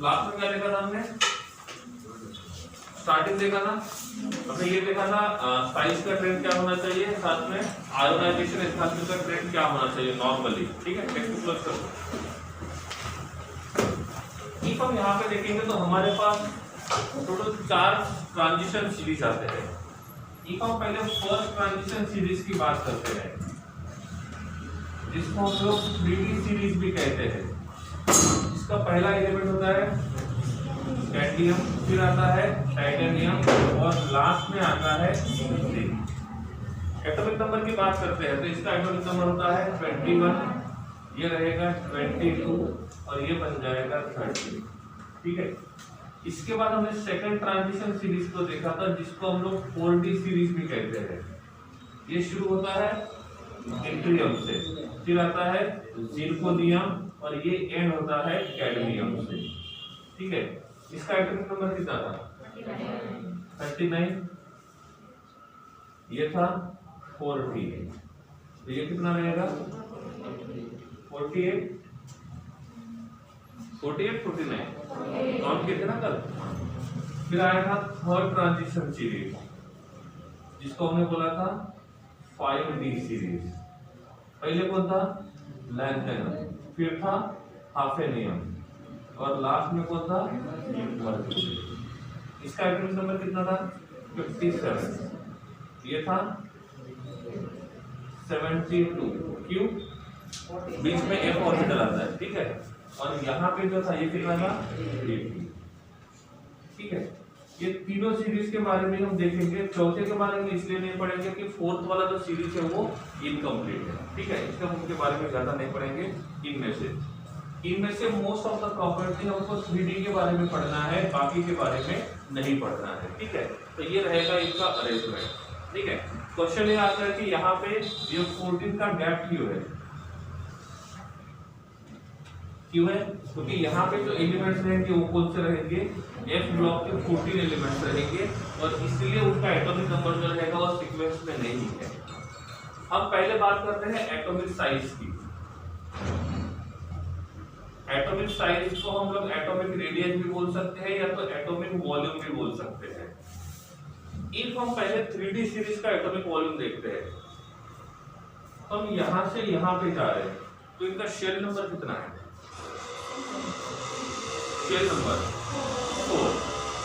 Last में क्या देखा था हमने? स्टार्टिंग देखा था, हमने ये देखा था साइज का ट्रेंड क्या होना चाहिए, साथ में आयोनाइजेशन स्थानांतरण का ट्रेंड क्या होना चाहिए नॉर्मली। ठीक है, टेक्स्ट क्लोज कर दो। इफ हम यहाँ पे देखेंगे तो हमारे पास टोटल 4 ट्रांजिशन सीरीज आते हैं। इफ हम पहले फर्स्ट ट्रांजिशन सीरीज की बात करते हैं, जिसको हम लोग 3D सीरीज भी कहते हैं। इसका पहला एलिमेंट होता है कैडमियम, फिर आता है टाइटेनियम और लास्ट में आता है जिंक। एटॉमिक नंबर की बात करते हैं तो इसका एटॉमिक नंबर होता है 21, ये रहेगा 22 और ये बन जाएगा 30। ठीक है, इसके बाद हमने सेकंड ट्रांजिशन सीरीज को देखा था, जिसको हम लोग 4D सीरीज भी कहते हैं। ये शुरू होता है इट्रियम से, फिर आता है जिरकोनियम और ये एंड होता है कैडमियम से। ठीक है, इसका एटॉमिक नंबर कितना था? 39, ये था 40, तो ये कितना रहेगा? 48, 49 काउंट किए थे ना कल। फिर आया था थर्ड ट्रांजिशन सीरीज, जिसको हमने बोला था 5D सीरीज। पहले कौन था? लैंथेनम, फिर था हाफेनियम और लास्ट में कौन था? मर्क्यूरी। इसका एटॉमिक नंबर कितना था? 57, ये था 72। क्यों? बीच में एक ऑर्बिटल आता है। ठीक है, और यहाँ पे जो था ये कितना था? 80। ठीक है, ये तीनों सीरीज के बारे में हम देखेंगे। चौथे के बारे में इसलिए नहीं पढ़ेंगे कि फोर्थ वाला जो सीरीज है वो इनकम्प्लीट है। ठीक है, इसलिए हम उनके बारे में ज्यादा नहीं पढ़ेंगे। इनमें से मोस्ट ऑफ द प्रॉपर्टी हमको 3D के बारे में पढ़ना है, बाकी के बारे में नहीं पढ़ना है। ठीक है, तो ये रहेगा इसका अरेंजमेंट। ठीक है, क्वेश्चन ये आता है कि यहाँ पे ये 14 का गैप क्यों है? क्यों है? क्योंकि यहाँ पे जो एलिमेंट्स रहेंगे वो कौन से रहेंगे? F ब्लॉक के 14 एलिमेंट्स रहेंगे और इसलिए उनका एटॉमिक नंबर जो रहेगा वो सीक्वेंस में नहीं है। हम पहले बात करते हैं एटॉमिक साइज की। एटॉमिक साइज को हम लोग एटॉमिक रेडियस भी बोल सकते हैं या तो एटॉमिक वॉल्यूम भी बोल सकते हैं। इफ हम पहले 3D सीरीज का एटॉमिक वॉल्यूम देखते हैं, हम यहां से यहां पे जा रहे हैं तो इनका शेल नंबर कितना है? Shell number 4।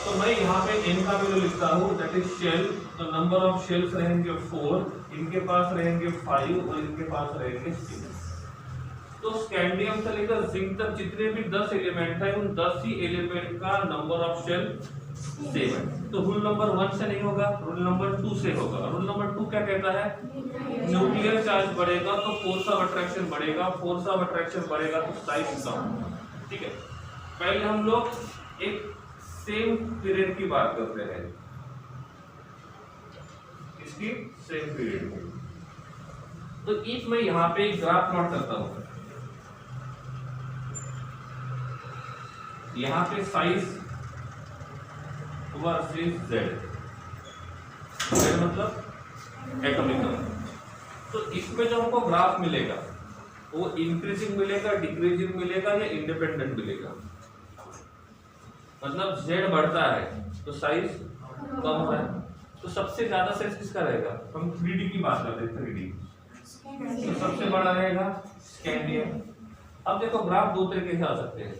तो मैं यहाँ पे n का वैल्यू लिखता हूँ, दैट इज शेल। तो नंबर ऑफ शेल्स रहेंगे 4, इनके पास रहेंगे 5 और इनके पास रहेंगे 6। तो स्कैंडियम से लेकर जिंक तक जितने भी 10 एलिमेंट है, उन 10 ही एलिमेंट का नंबर ऑफ शेल सेम है। तो रूल नंबर 1 से नहीं होगा, रूल नंबर 2 से होगा। रूल नंबर 2 क्या कहता है? न्यूक्लियर चार्ज बढ़ेगा तो फोर्स ऑफ अट्रैक्शन बढ़ेगा, फोर्स ऑफ अट्रैक्शन बढ़ेगा तो साइज कम। ठीक है, पहले हम लोग एक सेम पीरियड की बात करते हैं, इसकी सेम पीरियड की। तो इफ मैं यहाँ पे एक ग्राफ प्लॉट करता हूं, यहाँ पे साइज वर्सेस जेड मतलब एटॉमिक नंबर। तो इसमें जो हमको ग्राफ मिलेगा वो इंक्रीजिंग मिलेगा, डिक्रीजिंग मिलेगा या इंडिपेंडेंट मिलेगा? मतलब z बढ़ता है तो साइज कम हो रहा है। तो सबसे ज्यादा साइज किसका रहेगा? हम 3D की बात करते हैं, 3D तो सबसे बड़ा रहेगा स्कैंडियम। अब देखो ग्राफ दो तरीके से आ सकते हैं,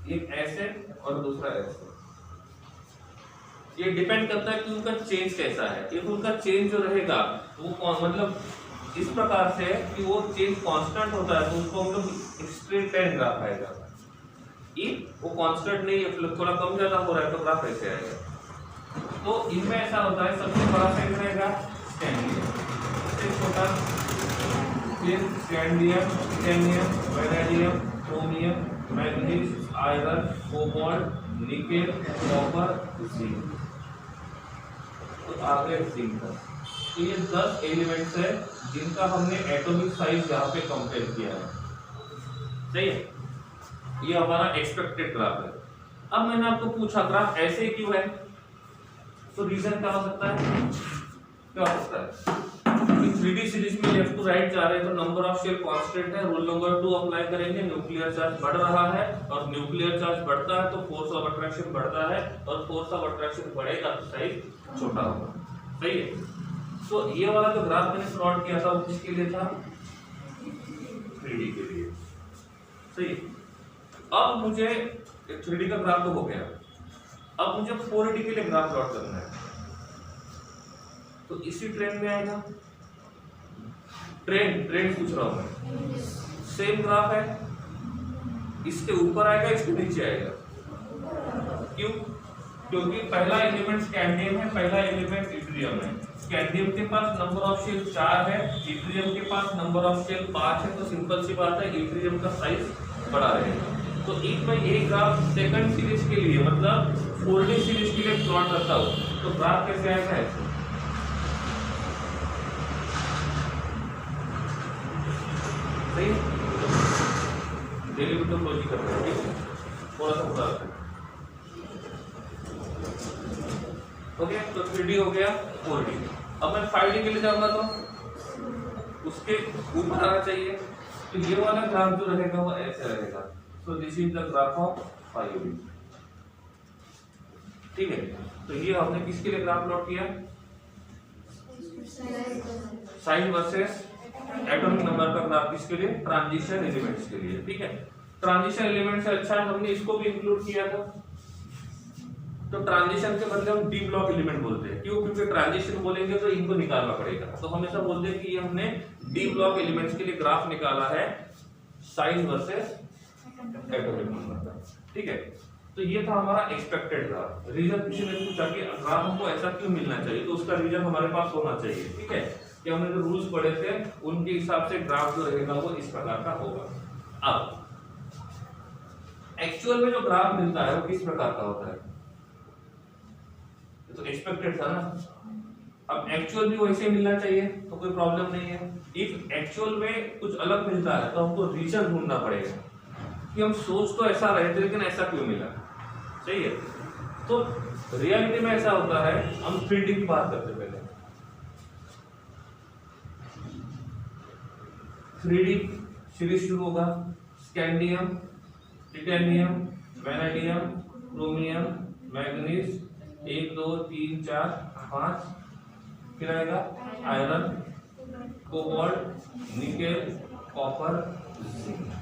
एक ऐसे और दूसरा ऐसे। ये डिपेंड करता है कि उनका चेंज कैसा है। if उनका चेंज जो रहेगा वो मतलब इस प्रकार से कि वो चेंज कांस्टेंट होता है तो उसको हम लोग स्ट्रेट लाइन ग्राफ आएगा। if वो कांस्टेंट नहीं है, थोड़ा कम ज्यादा हो रहा है तो ग्राफ ऐसे आएगा। तो इनमें ऐसा होता है, सबसे बड़ा साइज रहेगा स्कैंडियम, सबसे छोटा फिर scandium, titanium, vanadium, chromium, manganese, iron, cobalt, nickel, copper, zinc. तो आगे जिंक का। तो ये 10 एलिमेंट्स है जिनका हमने एटॉमिक साइज यहाँ पे कंपेयर किया है। सही है, ये हमारा एक्सपेक्टेड ग्राफ है। अब मैंने आपको पूछा ग्राफ ऐसे क्यों है, तो रीजन क्या हो सकता है? क्या हो सकता है? 3D सीरीज में लेफ्ट टू राइट जा रहे हैं तो नंबर ऑफ शेल कांस्टेंट है, रूल नंबर 2 अप्लाई करेंगे, न्यूक्लियर चार्ज बढ़ रहा है और न्यूक्लियर चार्ज बढ़ता है तो फोर्स ऑफ अट्रैक्शन बढ़ता है और फोर्स ऑफ अट्रैक्शन बढ़ेगा तो साइज छोटा होगा। सही है। तो ये वाला जो ग्राफ मैंने प्लॉट किया था वो किसके लिए था? 3D के लिए। सही है। अब मुझे 3D का ग्राफ तो हो गया, अब मुझे 4D के लिए ग्राफ प्लॉट करना है तो इसी ट्रेंड में आएगा। ट्रेंड पूछ रहा हूं मैं, सेम ग्राफ है, इसके ऊपर आएगा इसके नीचे आएगा। क्यों? क्योंकि पहला एलिमेंट स्कैंडियम है, पहला एलिमेंट इट्रियम है। स्कैंडियम के पास नंबर ऑफ शेल 4 है, इट्रियम के पास नंबर ऑफ शेल 5 है, तो सिंपल सी बात है इट्रियम का साइज बड़ा रहेगा। तो एक मैं ये ग्राफ सेकंड सीरीज के लिए मतलब 4D सीरीज के लिए प्लॉट करता हूं तो ग्राफ कैसे आएगा? ऐसे सही डेरिवेटिव लॉजिक कर रहे हैं, थोड़ा सा पूरा ओके। तो 3D हो गया, 4D। अब मैं 5D के लिए जाऊंगा तो उसके ऊपर आना चाहिए, तो ये वाला ग्राफ जो रहेगा वो ऐसे रहेगा। So this is the graph of 5D। ठीक है। तो ये हमने किसके लिए ग्राफ प्लॉट किया? साइज वर्सेस एटॉमिक नंबर का ग्राफ किसके लिए? ट्रांजिशन एलिमेंट्स के लिए। ठीक है। ट्रांजिशन एलिमेंट से अच्छा है हमने इसको भी इंक्लूड किया था। तो ट्रांजिशन के बदले हम डी ब्लॉक एलिमेंट बोलते हैं। क्यों? क्योंकि ट्रांजिशन बोलेंगे तो इनको निकालना पड़ेगा, तो हमेशा बोलते हैं कि ये हमने डी ब्लॉक एलिमेंट्स के लिए ग्राफ निकाला है साइज वर्सेस एटॉमिक नंबर का। ठीक है। तो ये था हमारा एक्सपेक्टेड ग्राफ। रीजन किसी ने पूछा कि ग्राफ हमको ऐसा क्यों मिलना चाहिए, तो उसका रीजन हमारे पास होना चाहिए। ठीक है। कि हमने जो रूल्स पढ़े थे उनके हिसाब से ग्राफ जो रहेगा वो इस प्रकार का होगा। अब एक्चुअल में जो ग्राफ मिलता है वो किस प्रकार का होता है? तो एक्सपेक्टेड था ना। अब एक्चुअल भी वैसे मिलना चाहिए तो कोई प्रॉब्लम नहीं है। इफ एक्चुअल में कुछ अलग मिलता है तो हमको रीजन ढूंढना पड़ेगा कि हम सोच तो ऐसा रहे थे लेकिन ऐसा क्यों मिला। सही है। तो रियलिटी में ऐसा होता है, हम 3D की बात करते पहले। 3D सीरीज शुरू होगा, scandium, titanium, vanadium, chromium, manganese, 1 2 3 4 5, फिर आएगा iron, cobalt, nickel, copper, zinc.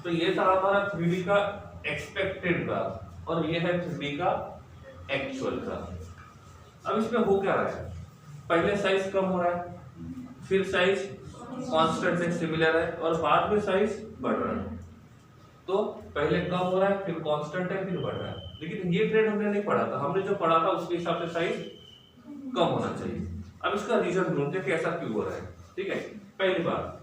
तो ये था हमारा 3D का एक्सपेक्टेड ग्राफ और ये है 3D का एक्चुअल ग्राफ। अब इसमें हो क्या रहा है? पहले साइज कम हो रहा है, फिर साइज कांस्टेंट है, सिमिलर है, और बाद में साइज बढ़ रहा है। तो पहले कम हो रहा है, फिर कांस्टेंट है, फिर बढ़ रहा है। लेकिन ये ट्रेंड हमने नहीं पढ़ा था, हमने जो पढ़ा था उसके हिसाब से साइज कम होना चाहिए। अब इसका रीजन ढूंढते हैं कि ऐसा क्यों हो रहा है। ठीक है। पहली बात,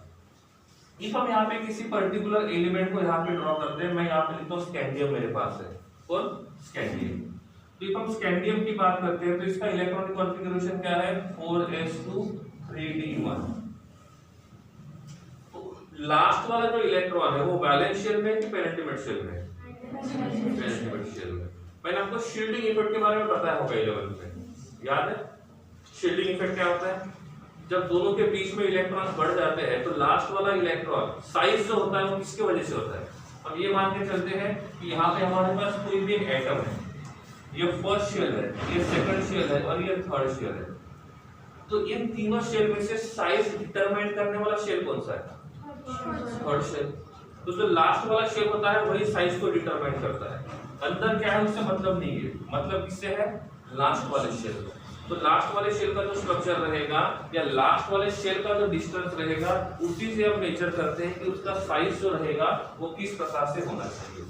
इफ हम यहाँ पे किसी पर्टिकुलर एलिमेंट को यहाँ पे ड्रॉ करते हैं, मैं यहाँ पे लिखता हूँ स्कैंडियम मेरे पास है, और स्कैंडियम। तो इफ हम स्कैंडियम की बात करते हैं तो इसका इलेक्ट्रॉनिक कॉन्फ़िगरेशन क्या है? 4s2 3d1। लास्ट वाला जो इलेक्ट्रॉन है वो वैलेंस शेल में कि पेरेंटिमेट शेल में? पेरेंटिमेट शेल में। मैंने आपको शील्डिंग इफेक्ट के बारे में बताया होगा 11 में, याद है? शील्डिंग इफेक्ट क्या होता है? जब दोनों के बीच में इलेक्ट्रॉन बढ़ जाते हैं तो लास्ट वाला इलेक्ट्रॉन साइज जो होता है वो किसके वजह से होता है? हम ये मान के चलते हैं कि यहाँ पे हमारे पास कोई भी एक एटम है, ये फर्स्ट शेल है, ये सेकंड शेल है और ये थर्ड शेल है। तो इन तीनों शेल में से साइज डिटरमाइन करने वाला शेल कौन सा है? Third shell. तो जो लास्ट वाला शेल होता है वही साइज को डिटरमाइन करता है। अंदर क्या है उससे मतलब नहीं है, मतलब किससे है? लास्ट वाले शेल। तो लास्ट वाले शेल का जो स्ट्रक्चर रहेगा या लास्ट वाले शेल का जो डिस्टेंस रहेगा उसी से हम मेजर करते हैं कि उसका साइज जो रहेगा वो किस प्रकार से होना चाहिए।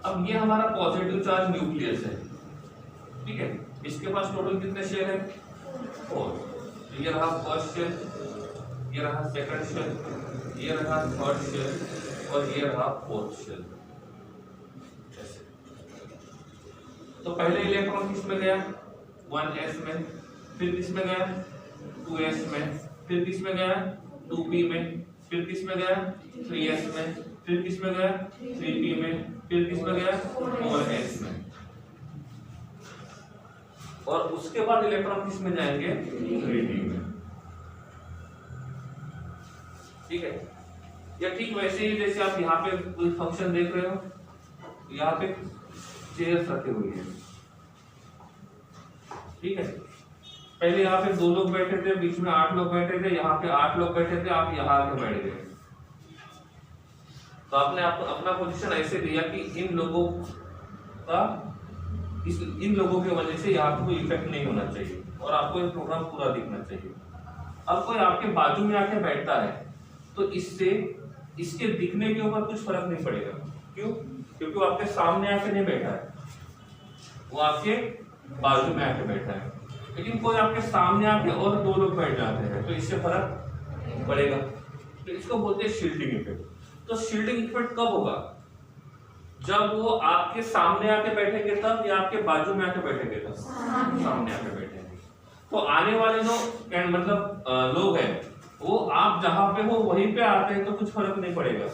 अब ये हमारा पॉजिटिव चार्ज न्यूक्लियस है। ठीक है। इसके पास टोटल कितने शेल है? 4। ये रहा फर्स्ट शेल, ये रहा सेकंड शेल, ये रहा थर्ड शेल और ये रहा फोर्थ शेल। तो पहले इलेक्ट्रॉन किस में गया? 1s में, फिर किस में गया? 2s में, फिर किस में गया? 2p में, फिर किस में गया? 3s में, फिर किस में गया 3p में, फिर किस में गया 4s में, और उसके बाद इलेक्ट्रॉन किस में जाएंगे 3d में। ठीक है, या ठीक वैसे ही जैसे आप यहाँ पे कोई फंक्शन देख रहे हो, यहाँ पे चेयर्स रखे हुए हैं, ठीक है, पहले यहाँ पे 2 लोग बैठे थे, बीच में 8 लोग बैठे थे, यहाँ पे 8 लोग बैठे थे, आप यहाँ आके बैठ गए, तो आपने अपना पोजीशन ऐसे दिया कि इन लोगों की वजह से यहाँ पे कोई इफेक्ट नहीं होना चाहिए और आपको ये प्रोग्राम पूरा दिखना चाहिए। अब कोई आपके बाजू में आके बैठता है तो इससे इसके दिखने के ऊपर कुछ फर्क नहीं पड़ेगा। क्यों? क्योंकि वो आपके सामने आके नहीं बैठा है, वो आपके बाजू में आके बैठा है। लेकिन कोई आपके सामने आके और 2 लोग बैठ जाते हैं तो इससे फर्क पड़ेगा, तो इसको बोलते हैं शील्डिंग इफेक्ट। तो शील्डिंग इफेक्ट कब होगा? जब वो आपके सामने आके बैठेंगे तब, या आपके बाजू में आके बैठेंगे तब? सामने आके बैठेंगे। तो आने वाले जो मतलब लोग हैं वो आप जहां पे हो वहीं पे आते हैं तो कुछ फर्क नहीं पड़ेगा,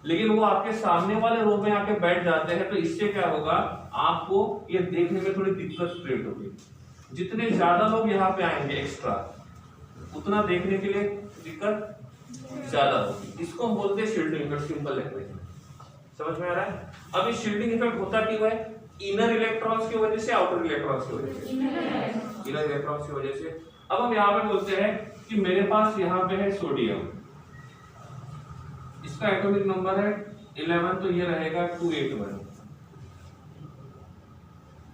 लेकिन वो आपके सामने वाले रो में आके बैठ जाते हैं तो इससे क्या होगा, आपको ये देखने में थोड़ी दिक्कत क्रिएट होगी। जितने ज्यादा लोग यहाँ पे आएंगे एक्स्ट्रा, उतना देखने के लिए दिक्कत ज्यादा होगी। इसको हम बोलते हैं शील्डिंग इफेक्ट, सिंपल लैंग्वेज में। समझ में आ रहा है? अब इस शील्डिंग इफेक्ट होता क्यों है? इनर इलेक्ट्रॉन्स की वजह से, आउटर इलेक्ट्रॉन्स की वजह से? इनर इलेक्ट्रॉन्स की वजह से। अब हम यहाँ पे बोलते हैं कि मेरे पास यहाँ पे है सोडियम, इसका एटॉमिक नंबर है 11, तो ये रहेगा 281।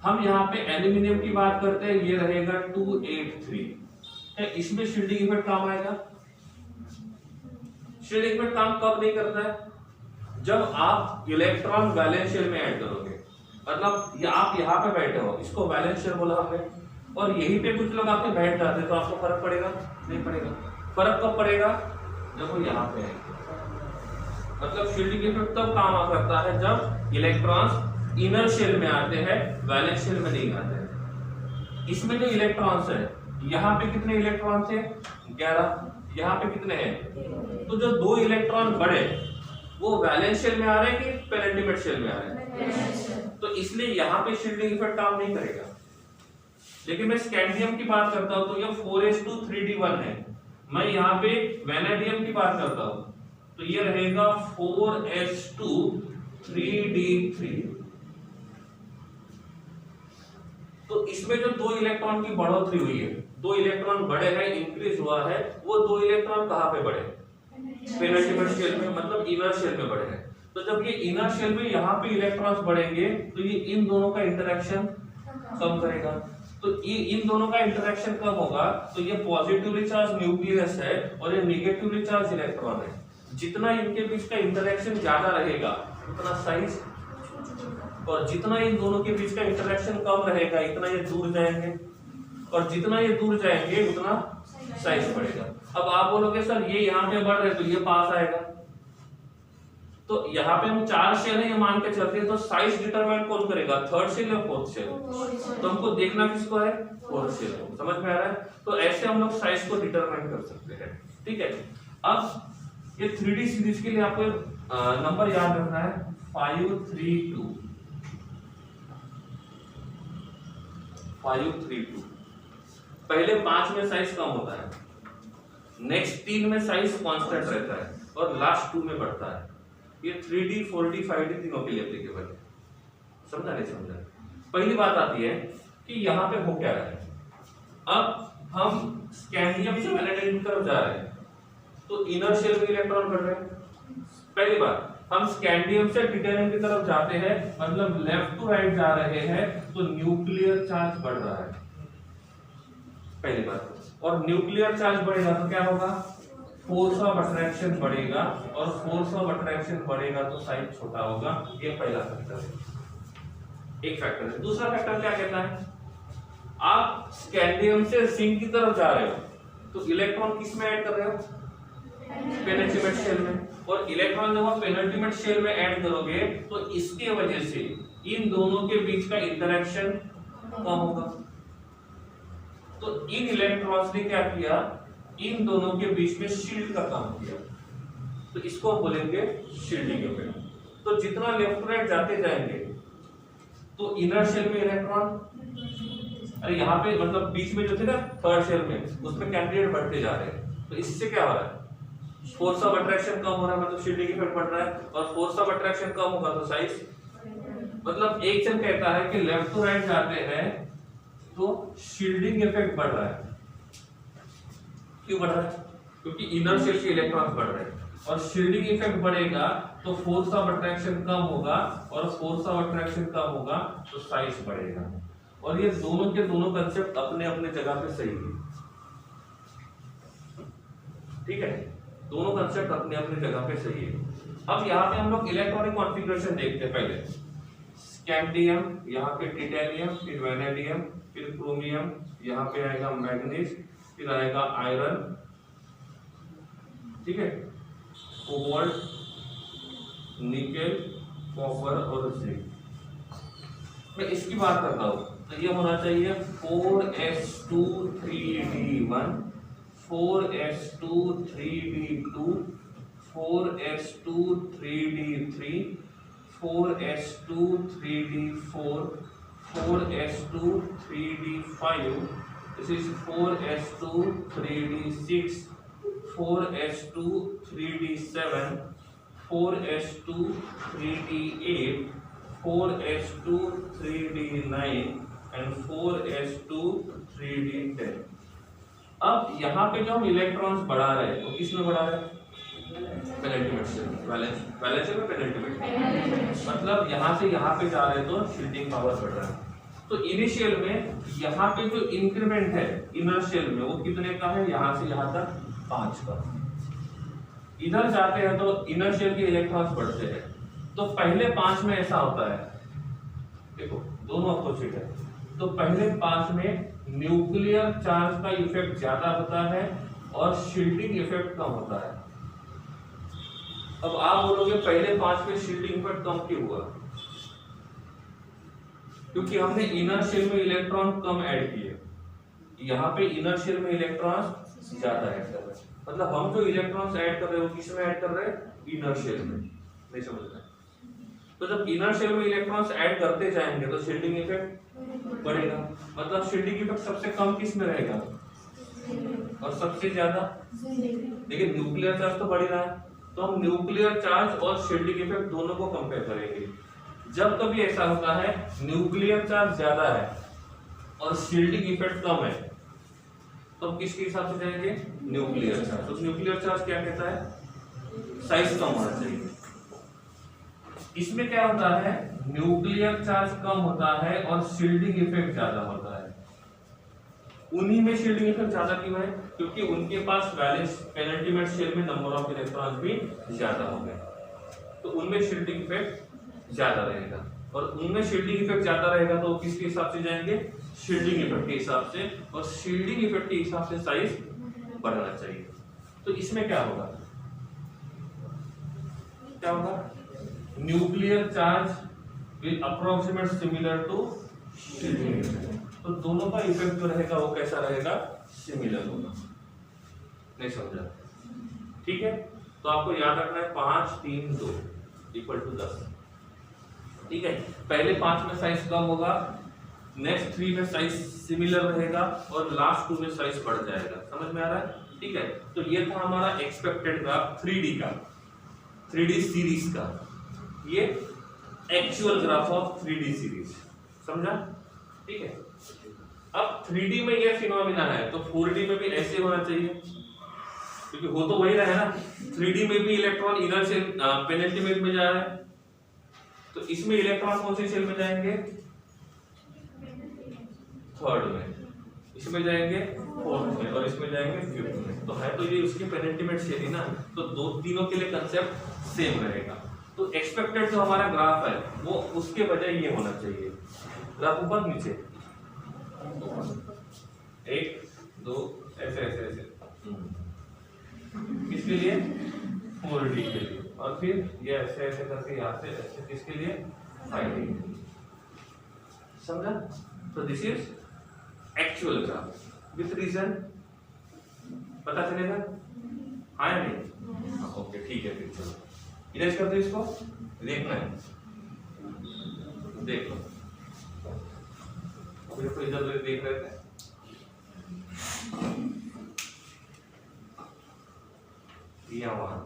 हम यहाँ पे एल्यूमिनियम की बात करते हैं, ये रहेगा 283। इसमें शील्डिंग इफेक्ट काम आएगा? शील्डिंग इफेक्ट काम कब नहीं करता है? जब आप इलेक्ट्रॉन वैलेंस शेल में ऐड करोगे, मतलब आप यहाँ पे बैठे हो, इसको वैलेंस शेल बोला हमने, और यहीं पे कुछ लोग आपके बैठ जाते हैं तो आपको फर्क पड़ेगा? नहीं पड़ेगा। फर्क कब पड़ेगा? जब वो यहाँ पे है। मतलब शील्डिंग इफेक्ट तब काम आ सकता है जब इलेक्ट्रॉन्स इनर शेल में आते हैं, वैलेंस शेल में नहीं आते हैं। इसमें जो इलेक्ट्रॉन्स है, यहाँ पे कितने इलेक्ट्रॉन्स है? 11। यहाँ पे कितने हैं? तो जो 2 इलेक्ट्रॉन बड़े वो वैलेंस शेल में आ रहे हैं कि पेनेंटिमेंट शेल में आ रहे हैं? तो इसलिए यहाँ पे शील्डिंग इफेक्ट काम नहीं करेगा। लेकिन मैं स्कैंडियम की बात करता हूं तो ये 4s2 3d1 है। मैं यहाँ पे वैनेडियम की बात करता हूं तो ये रहेगा 4s2 3d3। तो इसमें जो 2 इलेक्ट्रॉन की बढ़ोतरी हुई है, 2 इलेक्ट्रॉन बढ़े हैं, इंक्रीज हुआ है, वो 2 इलेक्ट्रॉन कहाँ पे बढ़े? पेनेंटिमेंट शेल में, मतलब इनर शेल में बढ़े हैं। तो जब ये इनर शेल में यहाँ पे इलेक्ट्रॉन्स बढ़ेंगे तो ये इन दोनों का इंटरेक्शन कम करेगा। तो ये इन दोनों का इंटरेक्शन कब होगा? तो ये पॉजिटिवली चार्ज न्यूक्लियस है और ये नेगेटिवली चार्ज इलेक्ट्रॉन है। जितना इनके बीच का इंटरेक्शन ज्यादा रहेगा उतना साइज, और जितना इन दोनों के बीच का इंटरेक्शन कम रहेगा इतना ये दूर जाएंगे, और जितना ये दूर जाएंगे उतना साइज बढ़ेगा। अब आप बोलोगे सर ये यहाँ पे बढ़ रहे तो ये पास आएगा, तो यहाँ पे हम 4 शेल है ये मान के चलते हैं, तो साइज डिटरमाइन कौन करेगा? 3rd शेल या 4th शेल? तो हमको देखना किसको है? 4th शेल को। समझ में आ रहा है? तो ऐसे हम लोग साइज को डिटरमाइन कर सकते हैं। ठीक है, अब ये 3D सीरीज के लिए आपको नंबर याद रखना है 532। 532 पहले 5 में साइज कम होता है, नेक्स्ट 3 में साइज कांस्टेंट रहता है, और लास्ट 2 में बढ़ता है। ये 3D 4D 5D तीनों के लिए एप्लीकेबल है। समझा नहीं समझा? पहली बात आती है कि यहाँ पे हो क्या रहा है। अब हम स्कैंडियम से वैनेडियम की तरफ जा रहे हैं तो इनर शेल में इलेक्ट्रॉन बढ़ रहे हैं। पहली बात, हम स्कैंडियम से टिटेनियम की तरफ जाते हैं, मतलब लेफ्ट टू राइट जा रहे हैं, तो न्यूक्लियर चार्ज बढ़ रहा है, पहली बात। और न्यूक्लियर चार्ज बढ़ेगा तो क्या होगा? फोर्स ऑफ अट्रैक्शन बढ़ेगा, और फोर्स ऑफ अट्रैक्शन बढ़ेगा तो साइज छोटा होगा। ये पहला फैक्टर है, एक फैक्टर है। दूसरा फैक्टर क्या कहता है? आप स्कैंडियम से जिंक की तरफ जा रहे हो तो इलेक्ट्रॉन किस में ऐड कर रहे हो? पेनिट्रेट शेल में। और इलेक्ट्रॉन जब आप पेनिट्रेट शेल में ऐड करोगे तो इसके वजह से इन दोनों के बीच का इंटरेक्शन कम होगा। तो इन इलेक्ट्रॉन्स ने क्या किया? इन दोनों के बीच में शील्ड का काम किया। तो इसको हम बोलेंगे शील्डिंग इफेक्ट। तो जितना लेफ्ट राइट जाते जाएंगे तो इनर शेल में इलेक्ट्रॉन, अरे यहाँ पे मतलब बीच में जो थे ना थर्ड शेल में, उसमें कैंडिडेट बढ़ते जा रहे हैं। तो इससे क्या हो रहा है, फोर्स ऑफ अट्रैक्शन कम हो रहा है, मतलब शील्डिंग इफेक्ट बढ़ रहा है। और फोर्स ऑफ अट्रैक्शन कम होगा तो साइज, मतलब एक जन कहता है कि लेफ्ट टू राइट जाते हैं तो शील्डिंग इफेक्ट बढ़ रहा है। क्यों बढ़ रहा है? क्योंकि इनर शेल के इलेक्ट्रॉन्स बढ़ रहे हैं और शील्डिंग इफेक्ट बढ़ेगा तो फोर्स ऑफ अट्रैक्शन कम होगा, और फोर्स ऑफ अट्रैक्शन कम होगा तो साइज बढ़ेगा। और ये दोनों के दोनों कंसेप्ट अपने अपने जगह पे सही है, ठीक है, दोनों कंसेप्ट अपने अपने जगह पे सही है। अब यहाँ पे हम लोग इलेक्ट्रॉनिक कॉन्फ़िगरेशन देखते हैं। पहले स्कैंडियम, यहाँ पे टिटेनियम, फिर वैनेडियम, फिर क्रोमियम, यहाँ पे आएगा मैग्नीज, फिर आएगा आयरन, ठीक है, कोबाल्ट, निकेल, कॉपर और जिंक। मैं इसकी बात करता हूँ तो ये होना चाहिए 4s2 3d1, 4s2 3d2, 4s2 3d3, 4s2 3d4, 4s2 3d5, this is 4s2 3d6, 4s2 3d7, 4s2 3d8, 4s2 3d9 and 4s2 3d10। अब यहाँ पे जो हम इलेक्ट्रॉन्स बढ़ा रहे हैं वो किस में बढ़ा रहे हैं? पेनल्टीमेट से, वैलेंस में पेनल्टीमेट, मतलब यहाँ से यहाँ पे जा रहे हैं तो शील्डिंग पावर बढ़ रहा है। तो इनिशियल में यहाँ पे जो इंक्रीमेंट है इनर शेल में वो कितने का है? यहाँ से यहाँ तक 5 का। इधर जाते हैं तो इनर शेल के इलेक्ट्रॉन्स बढ़ते हैं। तो पहले 5 में ऐसा होता है, देखो दोनों अपोजिट है। तो पहले 5 में न्यूक्लियर चार्ज का इफेक्ट ज्यादा होता है और शील्डिंग इफेक्ट कम होता है। अब आप बोलोगे पहले 5 में शील्डिंग इफेक्ट कम क्यों हुआ? क्योंकि हमने इनर शेल में इलेक्ट्रॉन कम ऐड किए, यहाँ पे इनर शेल में इलेक्ट्रॉन ज्यादा ऐड कर रहे हैं। मतलब हम जो इलेक्ट्रॉन्स ऐड कर रहे हैं वो किस में ऐड कर रहे हैं? इनर शेल में। नहीं समझ रहे? तो जब इनर शेल में इलेक्ट्रॉन्स ऐड करते जाएंगे तो शील्डिंग इफेक्ट बढ़ेगा। मतलब शील्डिंग इफेक्ट सबसे कम किस में रहेगा और सबसे ज्यादा? लेकिन न्यूक्लियर चार्ज तो बढ़ रहा है, तो हम न्यूक्लियर चार्ज और शील्डिंग इफेक्ट दोनों को कंपेयर करेंगे। जब कभी ऐसा होता है न्यूक्लियर चार्ज ज्यादा है और शील्डिंग इफेक्ट कम है, तो किसके हिसाब से जाएंगे? Nuclear charge. तो न्यूक्लियर चार्ज क्या कहता है? साइज कम होना चाहिए। इसमें क्या होता है? न्यूक्लियर चार्ज कम होता है और शील्डिंग इफेक्ट ज्यादा होता है। उन्हीं में शील्डिंग इफेक्ट ज्यादा क्यों है? क्योंकि उनके पास वैलेंस पेनल्टीमेट शेल में नंबर ऑफ इलेक्ट्रॉन्स भी ज्यादा होंगे, तो उनमें शील्डिंग इफेक्ट ज्यादा रहेगा। और उनमें शील्डिंग इफेक्ट ज्यादा रहेगा तो किसके हिसाब से जाएंगे? शील्डिंग इफेक्ट के हिसाब से, और शील्डिंग इफेक्ट के हिसाब से साइज बढ़ना चाहिए। तो इसमें क्या होगा? क्या होगा? Nuclear charge will approximate similar to shielding effect. तो दोनों का इफेक्ट जो रहेगा वो कैसा रहेगा? सिमिलर होगा। नहीं समझा? ठीक है, तो आपको याद रखना है 5 3 2 = 10। ठीक है, पहले 5 में साइज कम होगा, नेक्स्ट 3 में साइज सिमिलर रहेगा और लास्ट 2 में साइज बढ़ जाएगा। समझ में आ रहा है? ठीक है, तो ये था हमारा एक्सपेक्टेड ग्राफ 3D का, 3D सीरीज का। ये actual graph of 3D series, समझा? ठीक है, अब 3D में ये फिनोमिना है तो 4D में भी ऐसे होना चाहिए, क्योंकि हो तो वही रहा है ना। 3D में भी इलेक्ट्रॉन इधर से पेनल्टीमेट में जा रहा है, तो इसमें इलेक्ट्रॉन कौन से शेल में जाएंगे? थर्ड में, इसमें जाएंगे फोर्थ में, और इसमें जाएंगे फिफ्थ में। तो है तो ये उसकी पेनल्टीमेट शेल ही ना, तो तीनों के लिए कंसेप्ट सेम रहेगा। तो एक्सपेक्टेड जो हमारा ग्राफ है वो उसके बजाय ये होना चाहिए, ग्राफ ऊपर नीचे 1 2 ऐसे ऐसे ऐसे। किसके लिए? 4D के लिए। और फिर ये ऐसे ऐसे करके यहाँ से ऐसे, किसके लिए? 5D। समझा? तो this is actual graph with reason. पता चलेगा? हाँ या नहीं? ओके ठीक है, फिर चलो इरेज कर दो इसको, देखना है, देख लो। अभी तो इधर उधर देख रहे थे, या वहां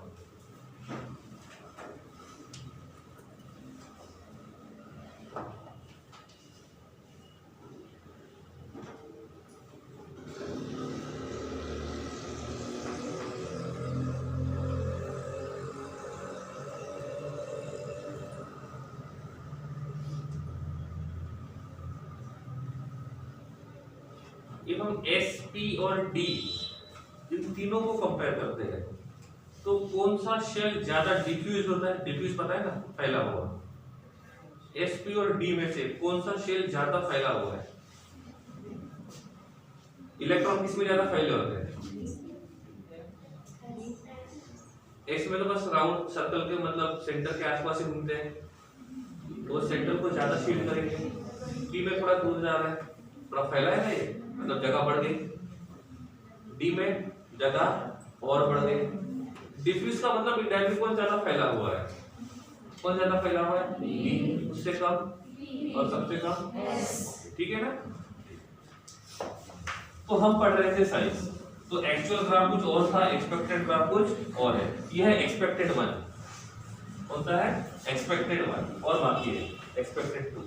जब हम एस पी और डी इन तीनों को कंपेयर करते हैं तो कौन सा शेल ज्यादा डिफ्यूज होता है? डिफ्यूज पता है ना, फैला हुआ। एस पी और डी में से कौन सा शेल ज्यादा फैला हुआ है? इलेक्ट्रॉन किस में ज्यादा फैले होते हैं? एस में तो बस राउंड सर्कल के मतलब सेंटर के आसपास ही घूमते हैं, वो सेंटर को ज्यादा शील्ड करेंगे। पी में थोड़ा दूर जा रहा है, थोड़ा फैला है ना ये, मतलब जगह बढ़ गई। डी में जगह और बढ़ गई। डिफ्यूज का मतलब इंडायरेक्टली कौन ज्यादा फैला हुआ है? कौन ज्यादा फैला हुआ है? डी, उससे कम और सबसे कम एस, ठीक है ना। तो हम पढ़ रहे थे साइज, तो एक्चुअल ग्राफ कुछ और था, एक्सपेक्टेड ग्राफ कुछ और है। यह है एक्सपेक्टेड 1 होता है, एक्सपेक्टेड 1 और बाकी है एक्सपेक्टेड 2।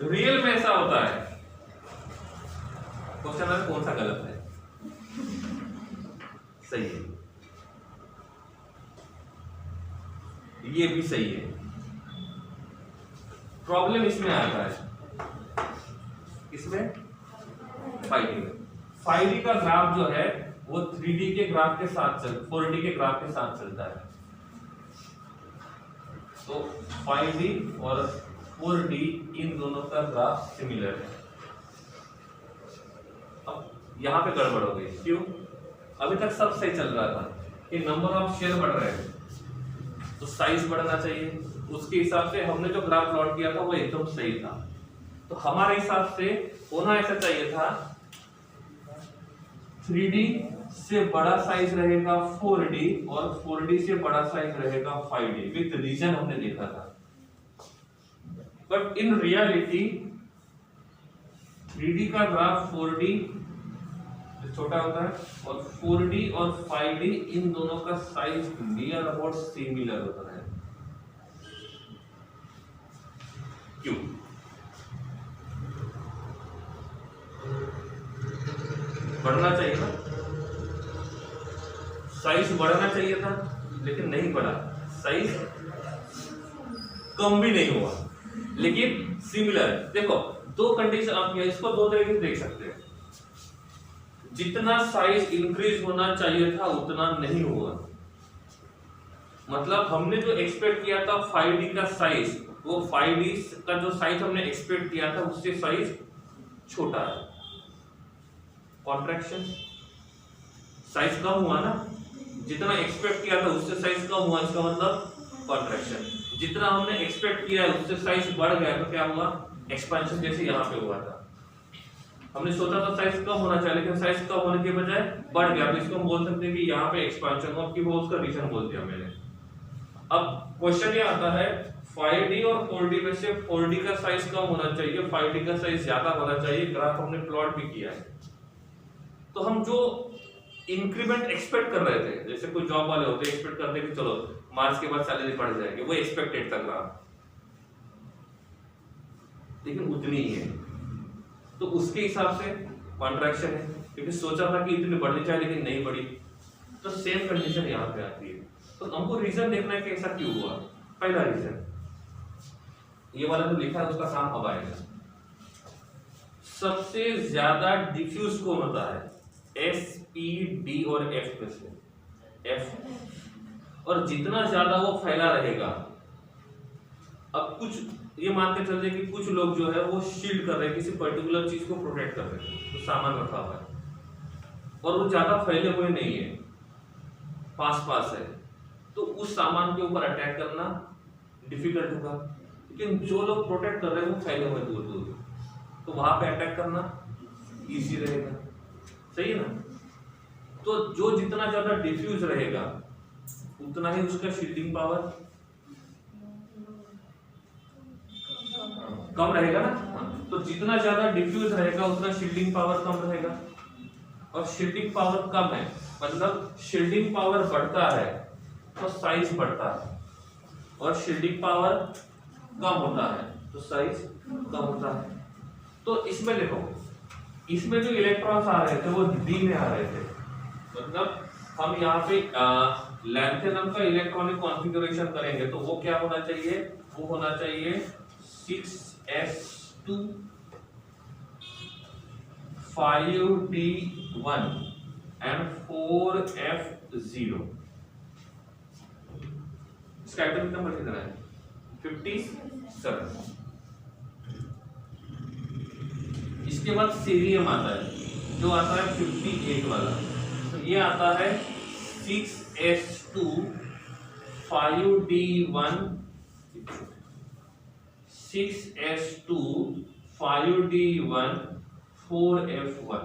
रियल में ऐसा होता है। क्वेश्चन है कौन सा गलत है? सही है, ये भी सही है। प्रॉब्लम इसमें आता है, इसमें 5D में। 5D का ग्राफ जो है वो 3D के ग्राफ के साथ 4D के ग्राफ के साथ चलता है। तो 5D और 4D इन दोनों का ग्राफ सिमिलर है। अब यहां पे गड़बड़ हो गई, क्यों? अभी तक सब सही चल रहा था कि नंबर ऑफ शेयर बढ़ रहे हैं तो साइज बढ़ना चाहिए, उसके हिसाब से हमने जो ग्राफ प्लॉट किया था वो एकदम सही था। तो हमारे हिसाब से होना ऐसा चाहिए था, 3D से बड़ा साइज रहेगा 4D और 4D से बड़ा साइज रहेगा 5D, विद रीजन हमने देखा था। बट इन रियलिटी 3D का ग्राफ 4D छोटा होता है और 4D और 5D इन दोनों का साइज नियर अबाउट सिमिलर होता है। क्यों? बढ़ना चाहिए ना, साइज बढ़ना चाहिए था लेकिन नहीं बढ़ा, साइज कम भी नहीं हुआ लेकिन सिमिलर। देखो दो कंडीशन आप इसको दो तरीके से देख सकते हैं। जितना साइज इंक्रीज होना चाहिए था उतना नहीं हुआ, मतलब हमने जो एक्सपेक्ट किया था 5D का साइज, वो 5D का जो साइज हमने एक्सपेक्ट किया था उससे साइज छोटा है। कॉन्ट्रैक्शन, साइज कम हुआ ना, जितना एक्सपेक्ट किया था उससे साइज कम हुआ, इसका मतलब कॉन्ट्रैक्शन। जितना हमने एक्सपेक्ट किया है उससे साइज बढ़ गया तो क्या हुआ? एक्सपेंशन, जैसे यहाँ पे हुआ था। हमने सोचा था साइज कम होना चाहिए लेकिन साइज कम होने के बजाय बढ़ गया, तो इसको हम बोल सकते हैं कि यहाँ पे एक्सपेंशन हुआ, कि वो उसका रीजन बोल दिया मैंने। अब क्वेश्चन ये आता है 5D और 4D में से 4D का साइज कम होना चाहिए, 5D का साइज ज्यादा होना चाहिए। ग्राफ हमने प्लॉट भी किया है। तो हम जो इंक्रीमेंट एक्सपेक्ट कर रहे थे, जैसे कोई जॉब वाले होते एक्सपेक्ट करते कि चलो मार्च के बाद सैलरी बढ़ जाएगी, वो एक्सपेक्टेड था ग्राफ, लेकिन उतनी ही है। तो उसके हिसाब से कॉन्ट्रैक्शन है, क्योंकि सोचा था कि इतनी बढ़नी चाहिए लेकिन नहीं बढ़ी। तो सेम कंडीशन यहाँ पे आती है। तो हमको रीजन देखना है कि ऐसा क्यों हुआ। पहला रीजन ये वाला जो लिखा है उसका काम अब आएगा। सबसे ज्यादा डिफ्यूज कौन होता है? एस, पी, डी और एफ में से एफ। और जितना ज्यादा वो फैला रहेगा, अब कुछ ये मान के चलते कि कुछ लोग जो है वो शील्ड कर रहे हैं, किसी पर्टिकुलर चीज को प्रोटेक्ट कर रहे हैं, तो सामान रखा हुआ है और वो ज्यादा फैले हुए नहीं है, पास पास है, तो उस सामान के ऊपर अटैक करना डिफिकल्ट होगा। लेकिन जो लोग प्रोटेक्ट कर रहे हैं वो फैले हुए दूर दूर, तो वहां पे अटैक करना इजी रहेगा। सही है ना? तो जो जितना ज्यादा डिफ्यूज रहेगा उतना ही उसका शील्डिंग पावर कम रहेगा ना। तो जितना ज्यादा डिफ्यूज रहेगा उतना शील्डिंग पावर कम रहेगा, और शील्डिंग पावर कम है मतलब शील्डिंग पावर बढ़ता है तो साइज बढ़ता है, और शील्डिंग पावर कम होता है तो साइज कम होता है। तो इसमें देखो, इसमें जो इलेक्ट्रॉन्स आ रहे थे वो डी में आ रहे थे, मतलब हम यहाँ पे लैंथेनम का इलेक्ट्रॉनिक कॉन्फ़िगरेशन करेंगे तो वो क्या होना चाहिए, वो होना चाहिए 6s2 5d1 and 4f0। इसका एटॉमिक नंबर कितना है 57। इसके बाद सीरियम आता है जो आता है 58 वाला, तो ये आता है 6s2 5d1 6s2 5d1 4f1।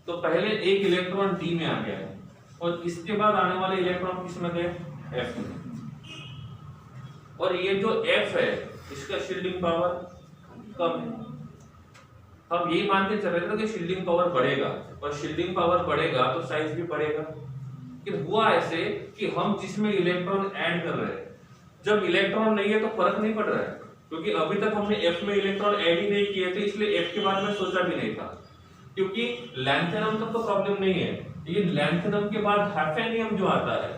तो पहले एक इलेक्ट्रॉन डी में आ गया है और इसके बाद आने वाले इलेक्ट्रॉन किस में गए एफ में, और ये जो एफ है इसका शील्डिंग पावर कम है। हम यही मान के चल रहे थे कि शील्डिंग पावर बढ़ेगा, और शील्डिंग पावर बढ़ेगा तो साइज भी बढ़ेगा। लेकिन हुआ ऐसे कि हम जिसमें इलेक्ट्रॉन ऐड कर रहे हैं, जब इलेक्ट्रॉन नहीं है तो फर्क नहीं पड़ रहा है, क्योंकि अभी तक हमने एफ में इलेक्ट्रॉन ऐड ही नहीं किए थे, इसलिए एफ के बारे में सोचा भी नहीं था। क्योंकि लैंथेनम तक तो प्रॉब्लम नहीं है, लेकिन लैंथेनम के बाद हैफेनियम जो आता है